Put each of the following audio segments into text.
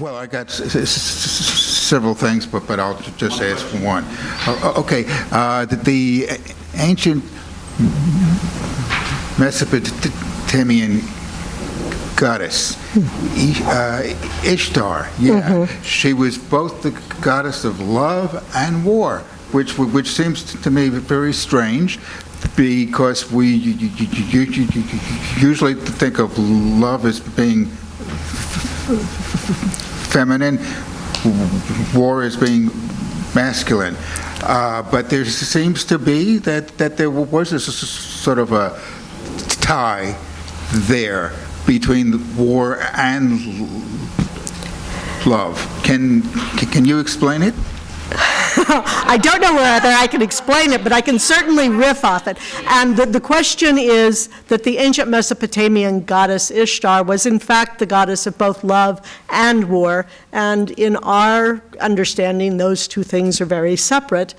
Well, I got several things, but I'll just ask one. Okay, the ancient Mesopotamian goddess, Ishtar, she was both the goddess of love and war, which seems to me very strange, because we usually think of love as being feminine, war as being masculine. But there seems to be that there was a sort of a tie there between war and love. Can you explain it? I don't know whether I can explain it, but I can certainly riff off it. And the question is that the ancient Mesopotamian goddess Ishtar was in fact the goddess of both love and war, and in our understanding, those two things are very separate,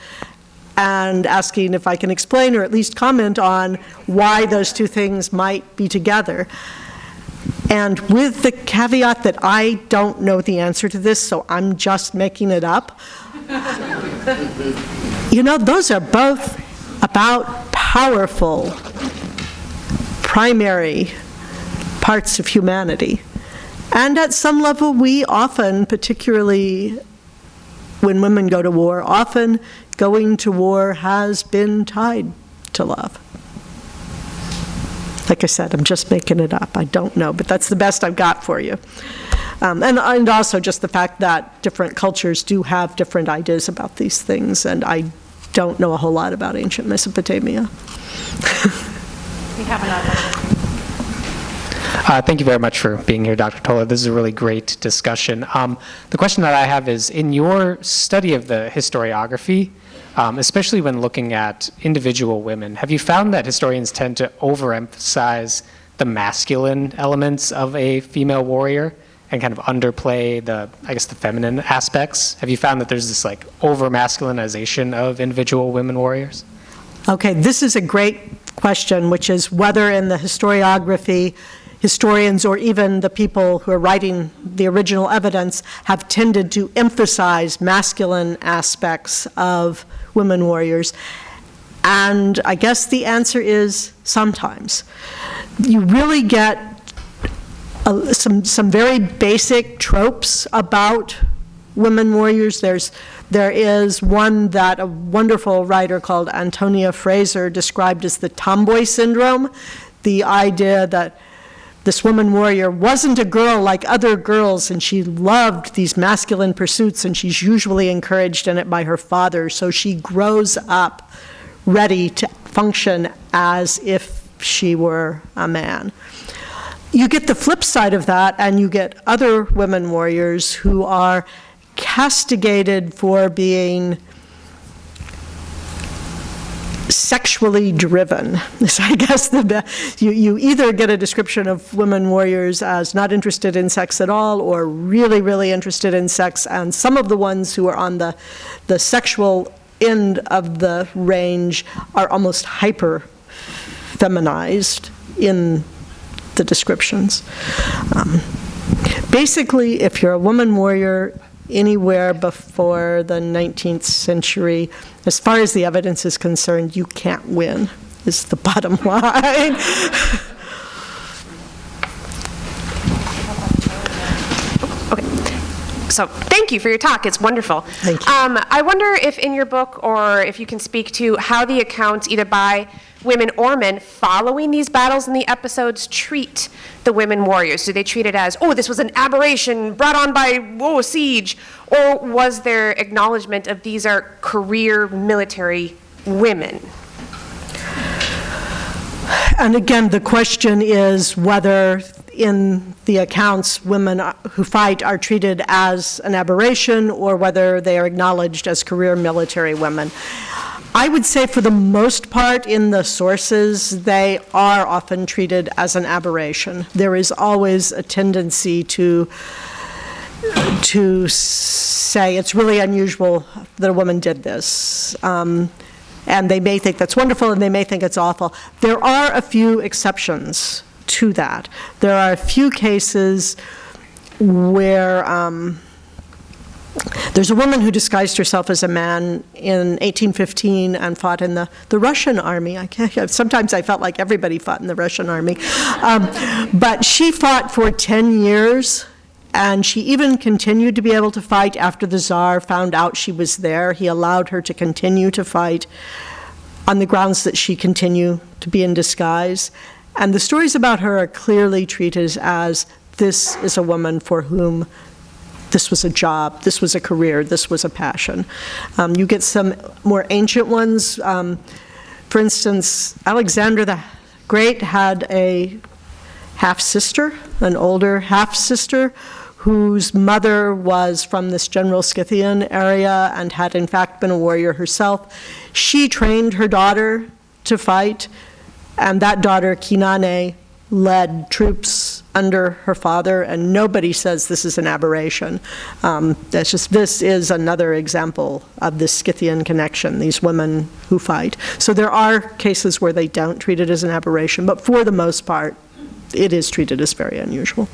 and asking if I can explain or at least comment on why those two things might be together. And with the caveat that I don't know the answer to this, so I'm just making it up. You know, those are both about powerful, primary parts of humanity. And at some level, we often, particularly when women go to war, often going to war has been tied to love. Like I said, I'm just making it up. I don't know, but that's the best I've got for you. And also just the fact that different cultures do have different ideas about these things, and I don't know a whole lot about ancient Mesopotamia. We have another. Thank you very much for being here, Dr. Toler. This is a really great discussion. The question that I have is, in your study of the historiography, especially when looking at individual women, have you found that historians tend to overemphasize the masculine elements of a female warrior and kind of underplay the feminine aspects? Have you found that there's this like over-masculinization of individual women warriors? Okay, this is a great question, which is whether in the historiography, historians or even the people who are writing the original evidence have tended to emphasize masculine aspects of women warriors. And I guess the answer is sometimes. You really get some very basic tropes about women warriors. There is one that a wonderful writer called Antonia Fraser described as the tomboy syndrome, the idea that this woman warrior wasn't a girl like other girls, and she loved these masculine pursuits, and she's usually encouraged in it by her father, so she grows up ready to function as if she were a man. You get the flip side of that, and you get other women warriors who are castigated for being sexually driven. So I guess you either get a description of women warriors as not interested in sex at all, or really, really interested in sex, and some of the ones who are on the sexual end of the range are almost hyper-feminized in the descriptions. Basically, if you're a woman warrior anywhere before the 19th century, as far as the evidence is concerned, you can't win, is the bottom line. Okay. So thank you for your talk. It's wonderful. Thank you. I wonder if in your book, or if you can speak to how the accounts, either by women or men following these battles in the episodes, treat the women warriors. Do they treat it as, oh, this was an aberration brought on by, a siege? Or was there acknowledgement of these are career military women? And again, the question is whether in the accounts women who fight are treated as an aberration, or whether they are acknowledged as career military women. I would say for the most part in the sources, they are often treated as an aberration. There is always a tendency to say it's really unusual that a woman did this. And they may think that's wonderful, and they may think it's awful. There are a few exceptions to that. There are a few cases where there's a woman who disguised herself as a man in 1815 and fought in the Russian army. Sometimes I felt like everybody fought in the Russian army. But she fought for 10 years, and she even continued to be able to fight after the Tsar found out she was there. He allowed her to continue to fight on the grounds that she continued to be in disguise. And the stories about her are clearly treated as, this is a woman for whom this was a job, this was a career, this was a passion. You get some more ancient ones. For instance, Alexander the Great had a half-sister, an older half-sister, whose mother was from this general Scythian area and had in fact been a warrior herself. She trained her daughter to fight, and that daughter, Kinane, led troops under her father, and nobody says this is an aberration. This is another example of this Scythian connection, these women who fight. So there are cases where they don't treat it as an aberration, but for the most part, it is treated as very unusual.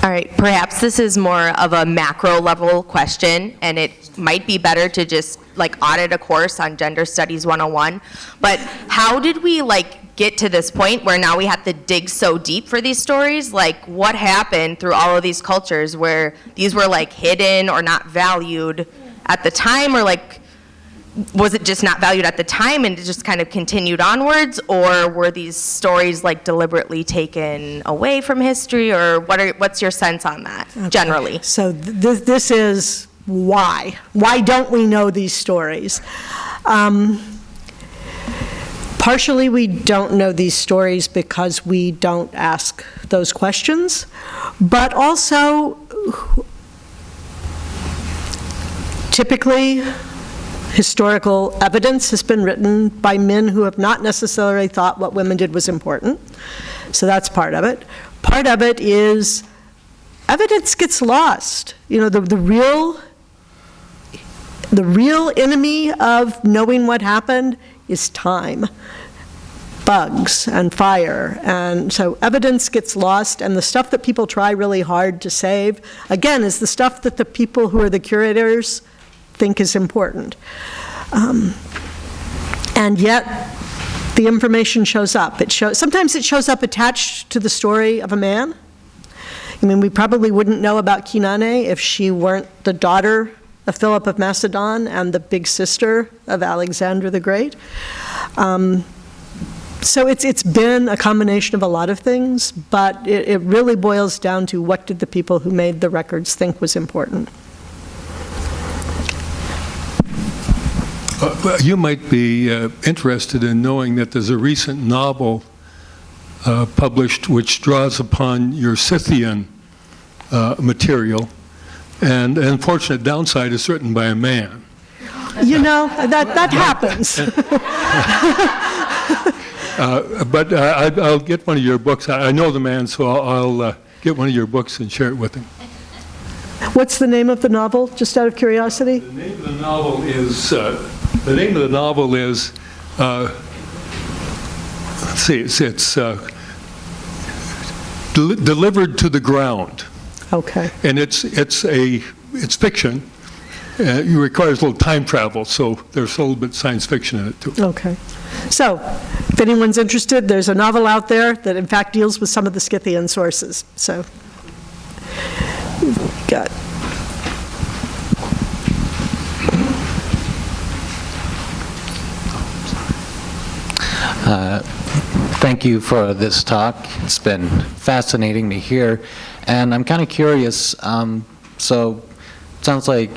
All right, perhaps this is more of a macro level question, and it might be better to just audit a course on Gender Studies 101, but how did we get to this point where now we have to dig so deep for these stories? What happened through all of these cultures where these were hidden or not valued at the time, or was it just not valued at the time and it just kind of continued onwards, or were these stories deliberately taken away from history, or what's your sense on that generally? So this is why. Why don't we know these stories? Partially, we don't know these stories because we don't ask those questions, but also, typically, historical evidence has been written by men who have not necessarily thought what women did was important. So that's part of it. Part of it is evidence gets lost. The real enemy of knowing what happened is time, bugs, and fire. And so evidence gets lost, and the stuff that people try really hard to save, again, is the stuff that the people who are the curators think is important. And yet, the information shows up. Sometimes it shows up attached to the story of a man. We probably wouldn't know about Kinane if she weren't the daughter of Philip of Macedon and the big sister of Alexander the Great. So it's been a combination of a lot of things, but it really boils down to what did the people who made the records think was important. You might be interested in knowing that there's a recent novel published which draws upon your Scythian material, and the unfortunate downside is written by a man. That happens. But I'll get one of your books. I know the man, so I'll get one of your books and share it with him. What's the name of the novel, just out of curiosity? The name of the novel is, let's see, it's Delivered to the Ground. Okay. And it's fiction. It requires a little time travel, so there's a little bit of science fiction in it, too. Okay. So, if anyone's interested, there's a novel out there that in fact deals with some of the Scythian sources. So, got Thank you for this talk. It's been fascinating to hear. And I'm kind of curious, so it sounds like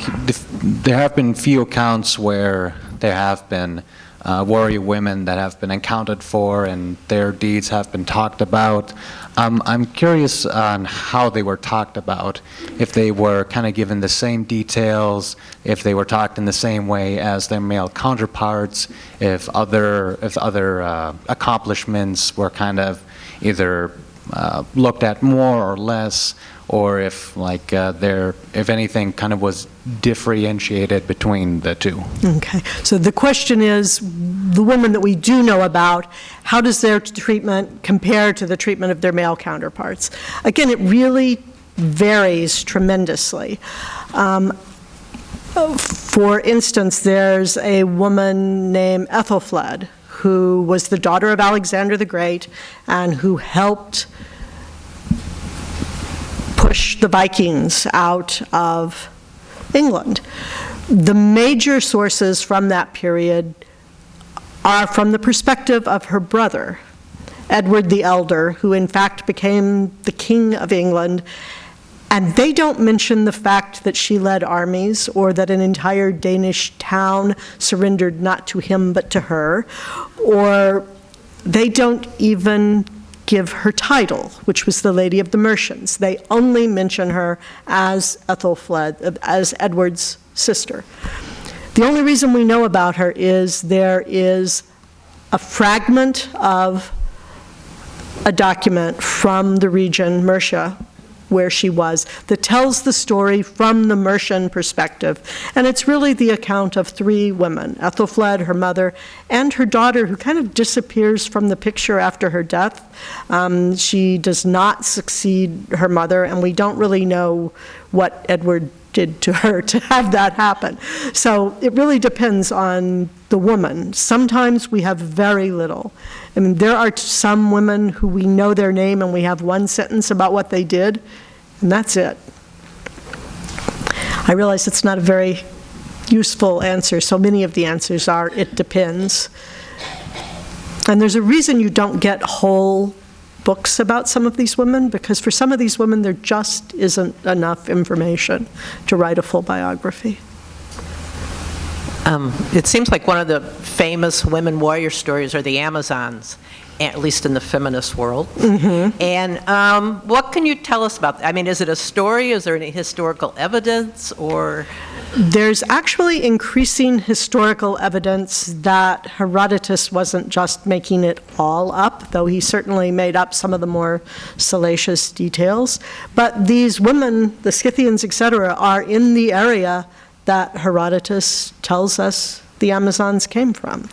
there have been few accounts where there have been warrior women that have been accounted for and their deeds have been talked about. I'm curious on how they were talked about, if they were kind of given the same details, if they were talked in the same way as their male counterparts, if other accomplishments were kind of either looked at more or less, or if if anything kind of was differentiated between the two. Okay, so the question is, the women that we do know about, how does their treatment compare to the treatment of their male counterparts? Again, it really varies tremendously. For instance, there's a woman named Ethelfled, who was the daughter of Alexander the Great and who helped push the Vikings out of England. The major sources from that period are from the perspective of her brother, Edward the Elder, who in fact became the King of England. And they don't mention the fact that she led armies or that an entire Danish town surrendered not to him but to her, or they don't even give her title, which was the Lady of the Mercians. They only mention her as Ethelfled, as Edward's sister. The only reason we know about her is there is a fragment of a document from the region, Mercia, where she was, that tells the story from the Mercian perspective. And it's really the account of three women, Ethelfled, her mother, and her daughter, who kind of disappears from the picture after her death. She does not succeed her mother, and we don't really know what Edward did to her to have that happen. So it really depends on the woman. Sometimes we have very little. I mean, there are some women who we know their name and we have one sentence about what they did, and that's it. I realize it's not a very useful answer. So many of the answers are, it depends. And there's a reason you don't get whole books about some of these women, because for some of these women there just isn't enough information to write a full biography. It seems like one of the famous women warrior stories are the Amazons, at least in the feminist world. Mm-hmm. And what can you tell us about that? I mean, is it a story? Is there any historical evidence? Or there's actually increasing historical evidence that Herodotus wasn't just making it all up, though he certainly made up some of the more salacious details. But these women, the Scythians, etc., are in the area that Herodotus tells us the Amazons came from.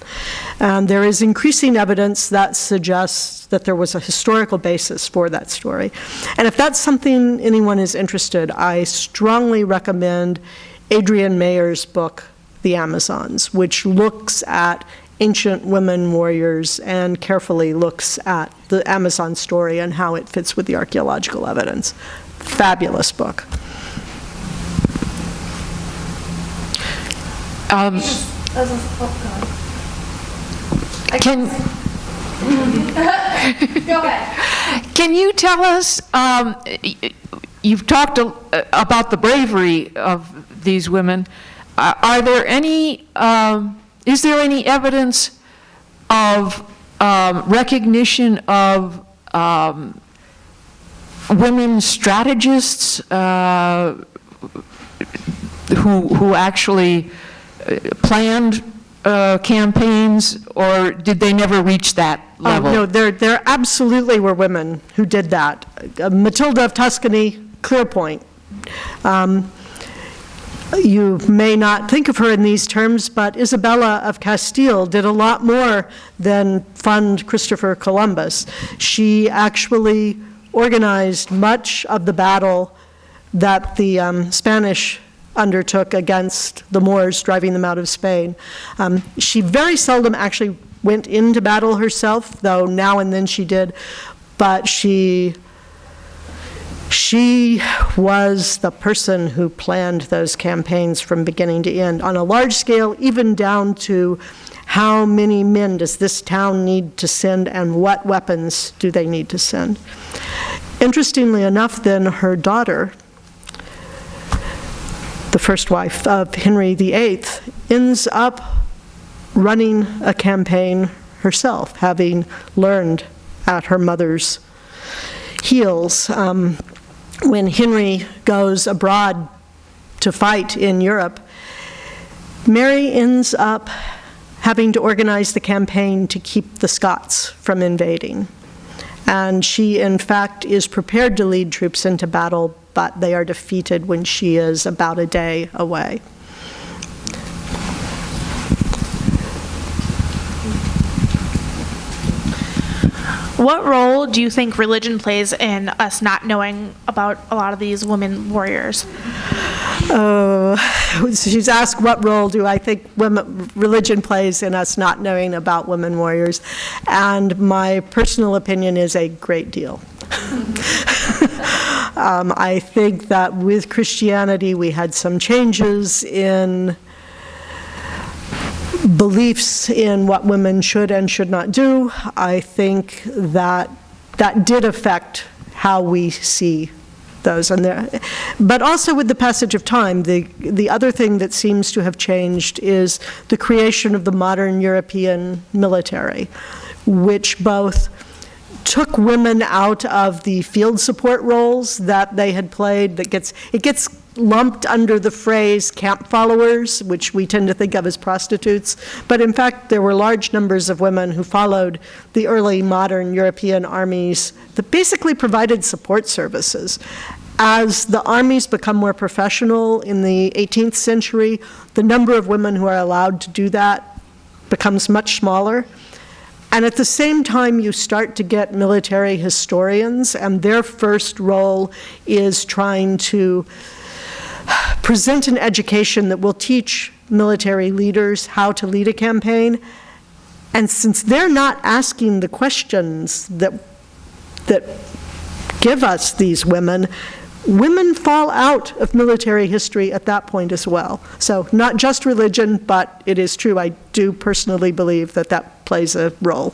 And there is increasing evidence that suggests that there was a historical basis for that story. And if that's something anyone is interested, I strongly recommend Adrienne Mayer's book, The Amazons, which looks at ancient women warriors and carefully looks at the Amazon story and how it fits with the archaeological evidence. Fabulous book. Can you tell us, you've talked about the bravery of these women. Are there any, is there any evidence of recognition of women strategists who actually planned campaigns, or did they never reach that level? No, there absolutely were women who did that. Matilda of Tuscany, clear point. You may not think of her in these terms, but Isabella of Castile did a lot more than fund Christopher Columbus. She actually organized much of the battle that the Spanish undertook against the Moors, driving them out of Spain. She very seldom actually went into battle herself, though now and then she did, but she was the person who planned those campaigns from beginning to end on a large scale, even down to how many men does this town need to send and what weapons do they need to send. Interestingly enough, then, her daughter, the first wife of Henry VIII, ends up running a campaign herself, having learned at her mother's heels. When Henry goes abroad to fight in Europe, Mary ends up having to organize the campaign to keep the Scots from invading. And she, in fact, is prepared to lead troops into battle, but they are defeated when she is about a day away. What role do you think religion plays in us not knowing about a lot of these women warriors? She's asked, what role do I think religion plays in us not knowing about women warriors? And my personal opinion is a great deal. I think that with Christianity, we had some changes in beliefs in what women should and should not do. I think that that did affect how we see those. But also with the passage of time, the other thing that seems to have changed is the creation of the modern European military, which both took women out of the field support roles that they had played. It gets lumped under the phrase camp followers, which we tend to think of as prostitutes. But in fact, there were large numbers of women who followed the early modern European armies that basically provided support services. As the armies become more professional in the 18th century, the number of women who are allowed to do that becomes much smaller. And at the same time, you start to get military historians, and their first role is trying to present an education that will teach military leaders how to lead a campaign. And since they're not asking the questions that give us these women fall out of military history at that point as well. So not just religion, but it is true. I do personally believe that that plays a role.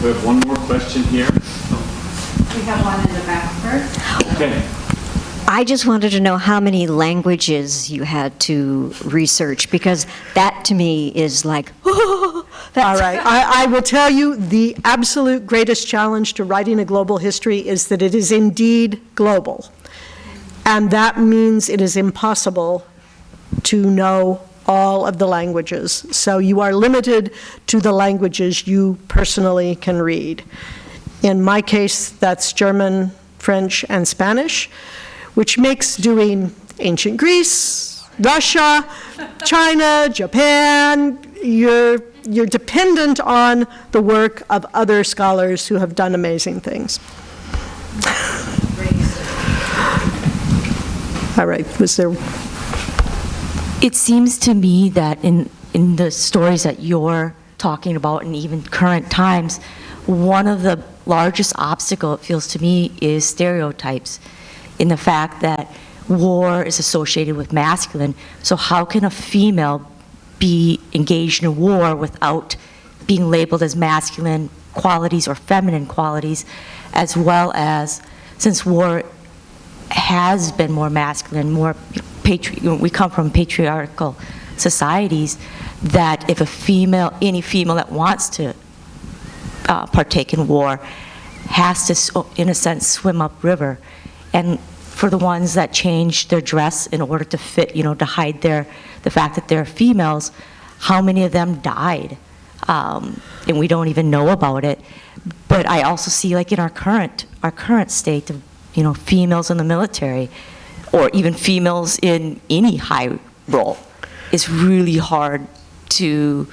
We have one more question here. We have one in the back first. Okay. I just wanted to know how many languages you had to research, because that to me is like, all right, I will tell you the absolute greatest challenge to writing a global history is that it is indeed global. And that means it is impossible to know all of the languages. So you are limited to the languages you personally can read. In my case, that's German, French, and Spanish, which makes doing ancient Greece, Russia, China, Japan, you're dependent on the work of other scholars who have done amazing things. All right, was there? It seems to me that in the stories that you're talking about, and even current times, one of the largest obstacles, it feels to me, is stereotypes, in the fact that war is associated with masculine. So how can a female be engaged in war without being labeled as masculine qualities or feminine qualities, as well as, since war has been more masculine, more we come from patriarchal societies, that if a female, any female that wants to partake in war has to, in a sense, swim upriver. And for the ones that change their dress in order to fit, to hide the fact that they're females, how many of them died? And we don't even know about it. But I also see, like in our current state of, females in the military, or even females in any high role, it's really hard to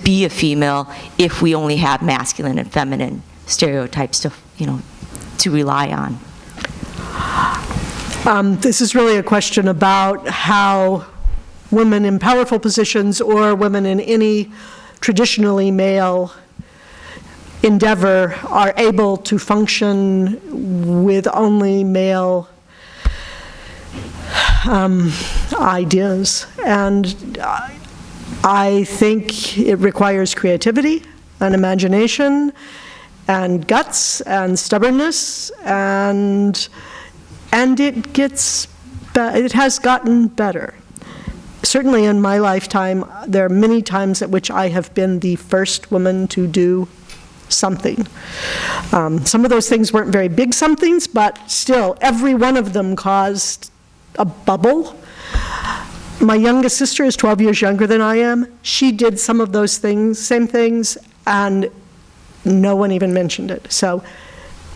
be a female if we only have masculine and feminine stereotypes to rely on. This is really a question about how women in powerful positions or women in any traditionally male endeavor are able to function with only male ideas. And I think it requires creativity and imagination and guts and stubbornness, and it has gotten better. Certainly in my lifetime, there are many times at which I have been the first woman to do something. Some of those things weren't very big somethings, but still, every one of them caused a bubble. My youngest sister is 12 years younger than I am. She did some of those things, same things, and no one even mentioned it. So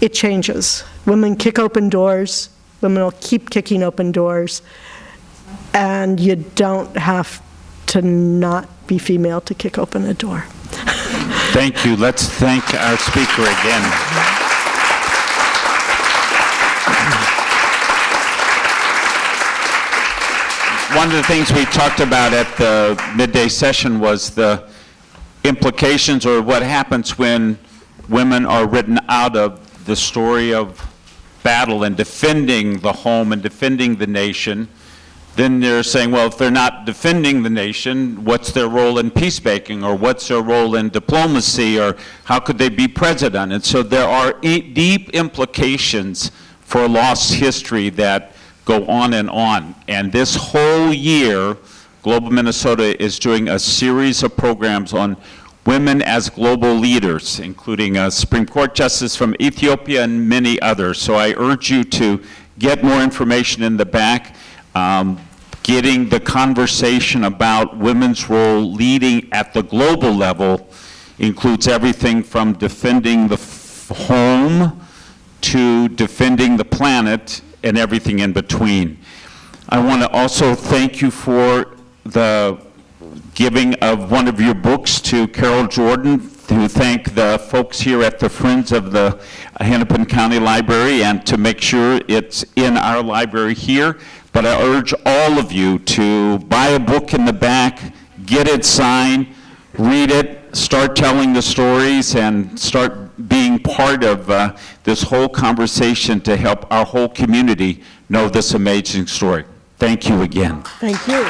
it changes. Women kick open doors. Women will keep kicking open doors. And you don't have to not be female to kick open a door. Thank you. Let's thank our speaker again. One of the things we talked about at the midday session was the implications, or what happens when women are written out of the story of battle and defending the home and defending the nation. Then they're saying, well, if they're not defending the nation, what's their role in peacemaking, or what's their role in diplomacy, or how could they be president? And so there are deep implications for lost history that go on. And this whole year, Global Minnesota is doing a series of programs on women as global leaders, including a Supreme Court justice from Ethiopia and many others. So I urge you to get more information in the back. Getting the conversation about women's role leading at the global level includes everything from defending the home to defending the planet and everything in between. I want to also thank you for the giving of one of your books to Carol Jordan, to thank the folks here at the Friends of the Hennepin County Library, and to make sure it's in our library here. But I urge all of you to buy a book in the back, get it signed, read it, start telling the stories, and start being part of this whole conversation to help our whole community know this amazing story. Thank you again. Thank you.